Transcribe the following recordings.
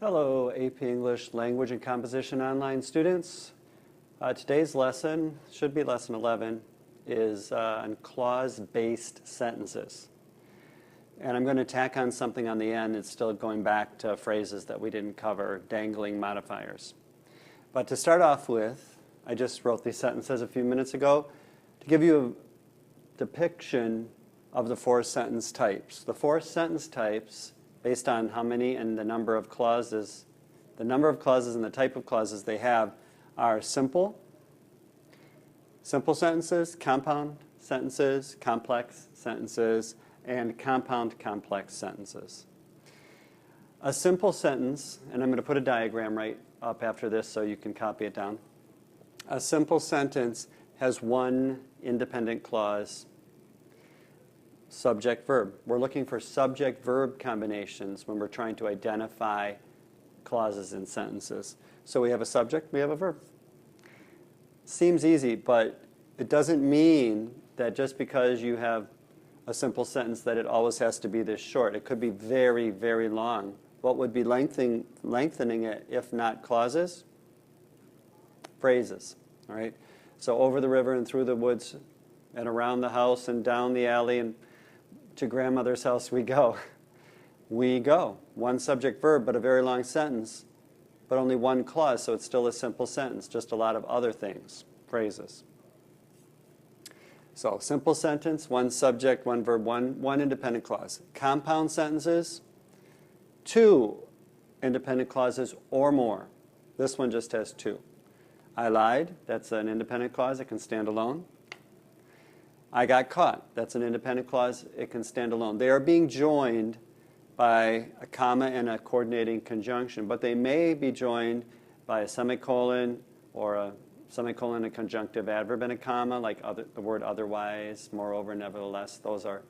Hello, AP English Language and Composition Online students. Today's lesson, should be lesson 11, is on clause-based sentences. And I'm going to tack on something on the end. It's still going back to phrases that we didn't cover, dangling modifiers. But to start off with, I just wrote these sentences a few minutes ago to give you a depiction of the four sentence types. The four sentence types, based on how many and the number of clauses and the type of clauses they have, are simple sentences, compound sentences, complex sentences, and compound complex sentences. A simple sentence, and I'm going to put a diagram right up after this so you can copy it down. A simple sentence has one independent clause, subject-verb. We're looking for subject-verb combinations when we're trying to identify clauses in sentences. So we have a subject, we have a verb. Seems easy, but it doesn't mean that just because you have a simple sentence that it always has to be this short. It could be very, very long. What would be lengthening it if not clauses? Phrases, all right? So over the river and through the woods and around the house and down the alley and to grandmother's house we go. We go. One subject verb, but a very long sentence, but only one clause, so it's still a simple sentence, just a lot of other things, phrases. So simple sentence, one subject, one verb, one independent clause. Compound sentences, two independent clauses or more. This one just has two. I lied, that's an independent clause, it can stand alone. I got caught, that's an independent clause, it can stand alone. They are being joined by a comma and a coordinating conjunction, but they may be joined by a semicolon or a semicolon, a conjunctive adverb, and a comma, like the word otherwise, moreover, nevertheless. Those are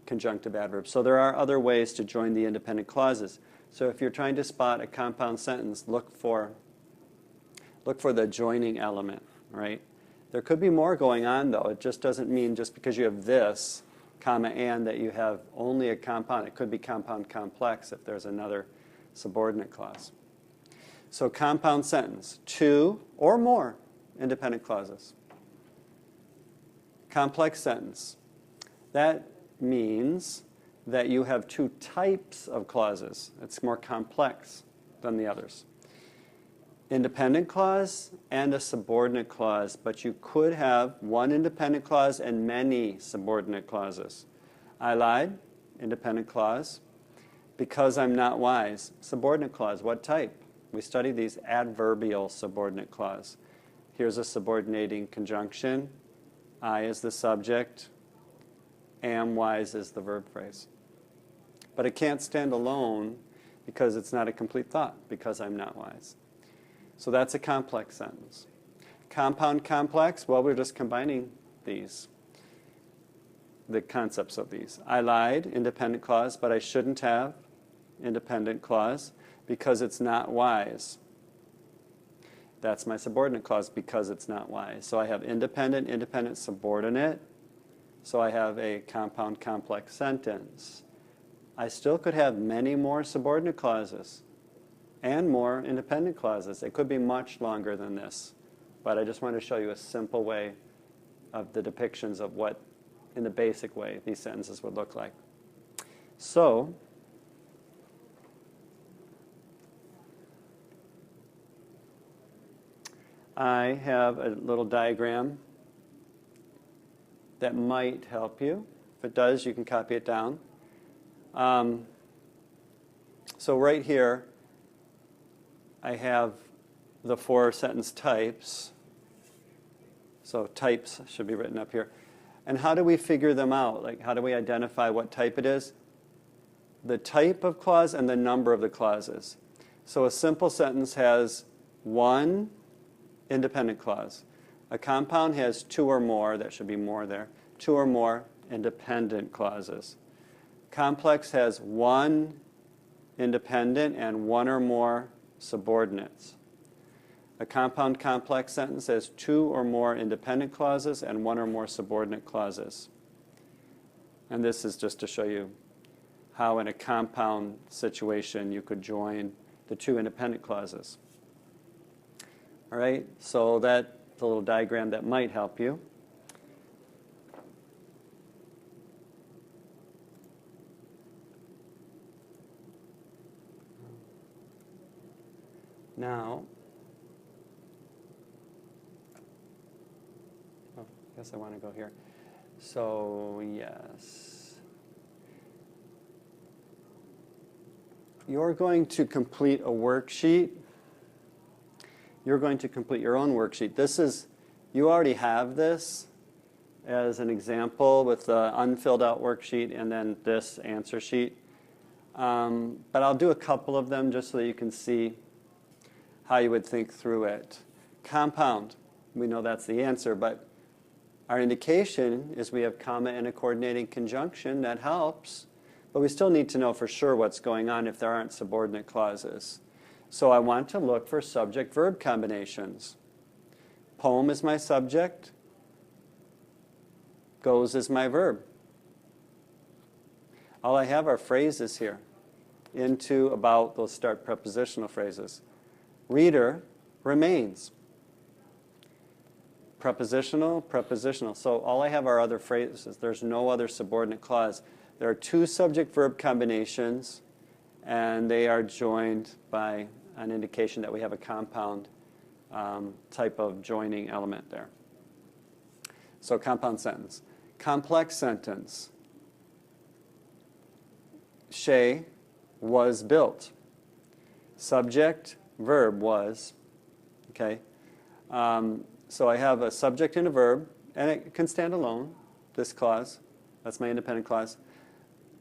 conjunctive adverbs. So there are other ways to join the independent clauses. So if you're trying to spot a compound sentence, look for the joining element, right? There could be more going on, though. It just doesn't mean just because you have this, comma, and that you have only a compound. It could be compound complex if there's another subordinate clause. So compound sentence, two or more independent clauses. Complex sentence, that means that you have two types of clauses. It's more complex than the others. Independent clause and a subordinate clause, but you could have one independent clause and many subordinate clauses. I lied, independent clause. Because I'm not wise, subordinate clause. What type? We study these, adverbial subordinate clause. Here's a subordinating conjunction. I is the subject. Am wise is the verb phrase. But it can't stand alone because it's not a complete thought, because I'm not wise. So that's a complex sentence. Compound complex, well, we're just combining these, the concepts of these. I lied, independent clause, but I shouldn't have, independent clause, because it's not wise. That's my subordinate clause, because it's not wise. So I have independent, independent, subordinate. So I have a compound complex sentence. I still could have many more subordinate clauses and more independent clauses. It could be much longer than this, but I just want to show you a simple way of the depictions of what, in the basic way, these sentences would look like. So, I have a little diagram that might help you. If it does, you can copy it down. So right here, I have the four sentence types. So types should be written up here. And how do we figure them out? Like, how do we identify what type it is? The type of clause and the number of the clauses. So a simple sentence has one independent clause. A compound has two or more, that should be more there, two or more independent clauses. Complex has one independent and one or more subordinates. A compound complex sentence has two or more independent clauses and one or more subordinate clauses. And this is just to show you how in a compound situation you could join the two independent clauses. All right, so that's a little diagram that might help you. Now, I guess I want to go here. So, yes. You're going to complete a worksheet. You're going to complete your own worksheet. This is, you already have this as an example with the unfilled out worksheet and then this answer sheet. But I'll do a couple of them just so that you can see how you would think through it. Compound, we know that's the answer, but our indication is we have comma and a coordinating conjunction. That helps, but we still need to know for sure what's going on if there aren't subordinate clauses. So I want to look for subject-verb combinations. Poem is my subject. Goes is my verb. All I have are phrases here. Into, about, those start prepositional phrases. Reader remains. Prepositional, prepositional. So all I have are other phrases. There's no other subordinate clause. There are two subject-verb combinations, and they are joined by an indication that we have a compound type of joining element there. So compound sentence. Complex sentence. She was built. Subject, verb was. Okay. So I have a subject and a verb, and it can stand alone, this clause. That's my independent clause.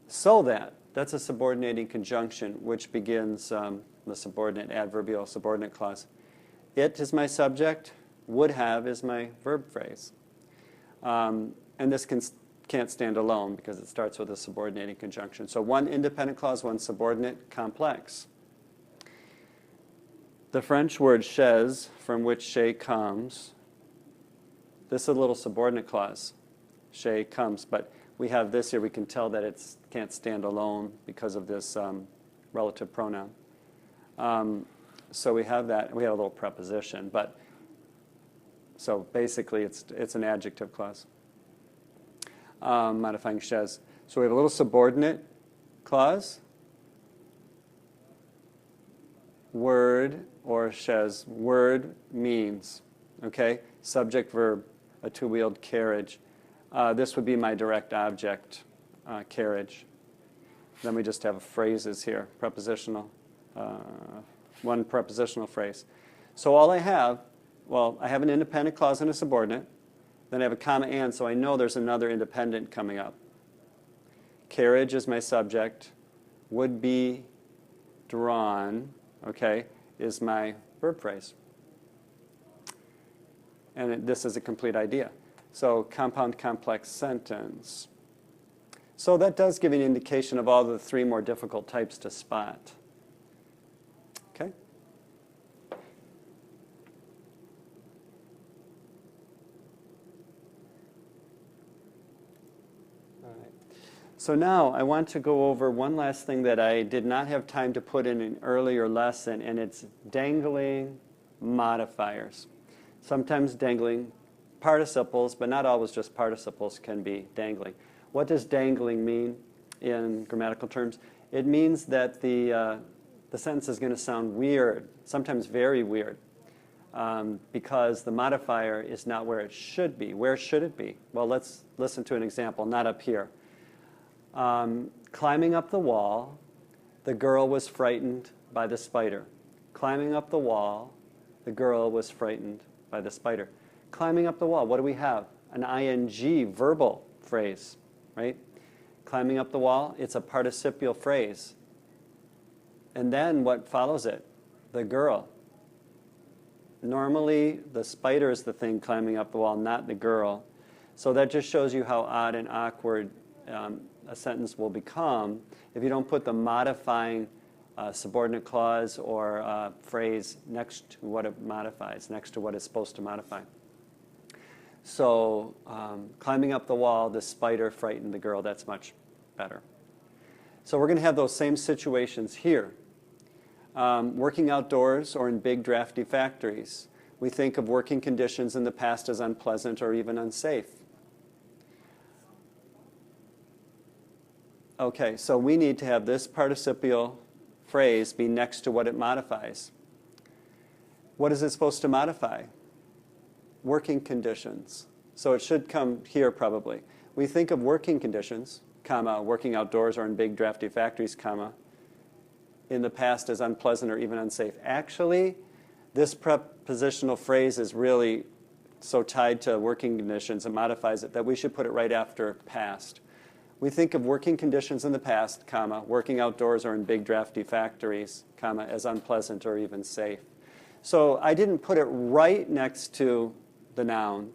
So that, that's a subordinating conjunction, which begins the subordinate adverbial subordinate clause. It is my subject. Would have is my verb phrase. And this can't stand alone because it starts with a subordinating conjunction. So one independent clause, one subordinate, complex. The French word chaise, from which chez comes, this is a little subordinate clause. Chez comes, but we have this here. We can tell that it can't stand alone because of this relative pronoun. So we have that. We have a little preposition, but so basically it's an adjective clause. Modifying chaise. So we have a little subordinate clause. Word or chaise. Word means, okay? Subject, verb, a two-wheeled carriage. This would be my direct object, carriage. Then we just have phrases here, prepositional, one prepositional phrase. So all I have, well, I have an independent clause and a subordinate. Then I have a comma and, so I know there's another independent coming up. Carriage is my subject. Would be drawn, okay, is my verb phrase. And this is a complete idea. So compound complex sentence. So that does give an indication of all the three more difficult types to spot. Okay? All right. So now I want to go over one last thing that I did not have time to put in an earlier lesson, and it's dangling modifiers. Sometimes dangling participles, but not always just participles can be dangling. What does dangling mean in grammatical terms? It means that the sentence is going to sound weird, sometimes very weird, because the modifier is not where it should be. Where should it be? Well, let's listen to an example, not up here. Climbing up the wall, the girl was frightened by the spider. Climbing up the wall, the girl was frightened by the spider. Climbing up the wall, what do we have? An ing verbal phrase, right? Climbing up the wall, it's a participial phrase. And then what follows it? The girl. Normally, the spider is the thing climbing up the wall, not the girl. So that just shows you how odd and awkward a sentence will become if you don't put the modifying subordinate clause or phrase next to what it modifies, next to what it's supposed to modify. So climbing up the wall, the spider frightened the girl. That's much better. So we're going to have those same situations here. Working outdoors or in big drafty factories. We think of working conditions in the past as unpleasant or even unsafe. Okay, so we need to have this participial phrase be next to what it modifies. What is it supposed to modify? Working conditions. So it should come here probably. We think of working conditions, comma, working outdoors or in big drafty factories, comma, in the past as unpleasant or even unsafe. Actually, this prepositional phrase is really so tied to working conditions, it modifies it, that we should put it right after past. We think of working conditions in the past, comma, working outdoors or in big drafty factories, comma, as unpleasant or even safe. So I didn't put it right next to the noun,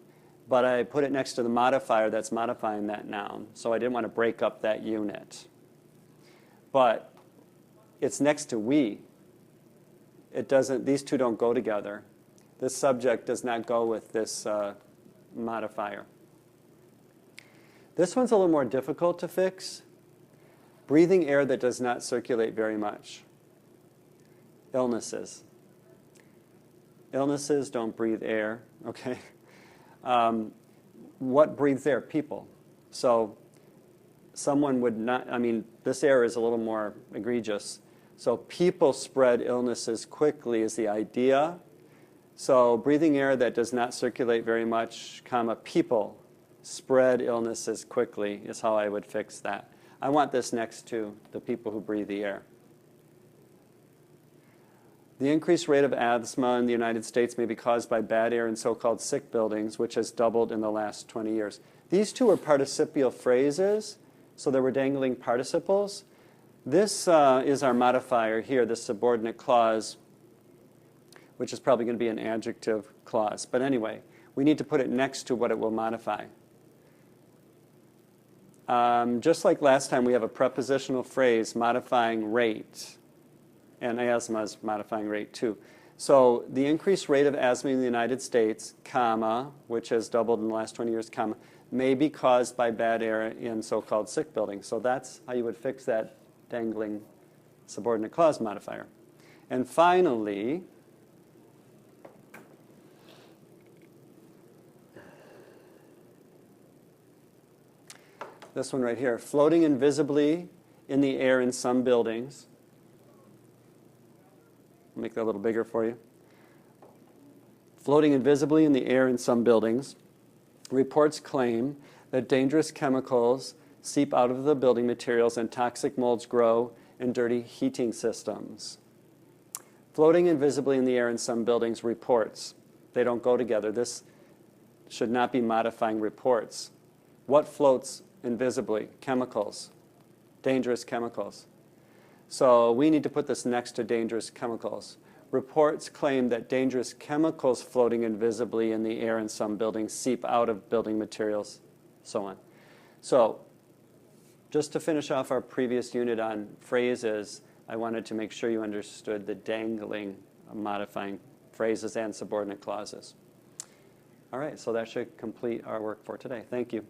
but I put it next to the modifier that's modifying that noun. So I didn't want to break up that unit. But it's next to we. It doesn't, these two don't go together. This subject does not go with this modifier. This one's a little more difficult to fix. Breathing air that does not circulate very much. Illnesses. Illnesses don't breathe air, okay? What breathes air? People. So someone would not, I mean, this air is a little more egregious. So people spread illnesses quickly is the idea. So breathing air that does not circulate very much, comma, people spread illnesses quickly is how I would fix that. I want this next to the people who breathe the air. The increased rate of asthma in the United States may be caused by bad air in so-called sick buildings, which has doubled in the last 20 years. These two are participial phrases, so there were dangling participles. This is our modifier here, this subordinate clause, which is probably going to be an adjective clause. But anyway, we need to put it next to what it will modify. Just like last time, we have a prepositional phrase modifying rate. And asthma is modifying rate too. So the increased rate of asthma in the United States, comma, which has doubled in the last 20 years, comma, may be caused by bad air in so-called sick buildings. So that's how you would fix that dangling subordinate clause modifier. And finally, this one right here, floating invisibly in the air in some buildings. I'll make that a little bigger for you. Floating invisibly in the air in some buildings, reports claim that dangerous chemicals seep out of the building materials and toxic molds grow in dirty heating systems. Floating invisibly in the air in some buildings, reports. They don't go together. This should not be modifying reports. What floats invisibly? Chemicals, dangerous chemicals. So we need to put this next to dangerous chemicals. Reports claim that dangerous chemicals floating invisibly in the air in some buildings seep out of building materials, so on. So just to finish off our previous unit on phrases, I wanted to make sure you understood the dangling modifying phrases and subordinate clauses. All right, so that should complete our work for today. Thank you.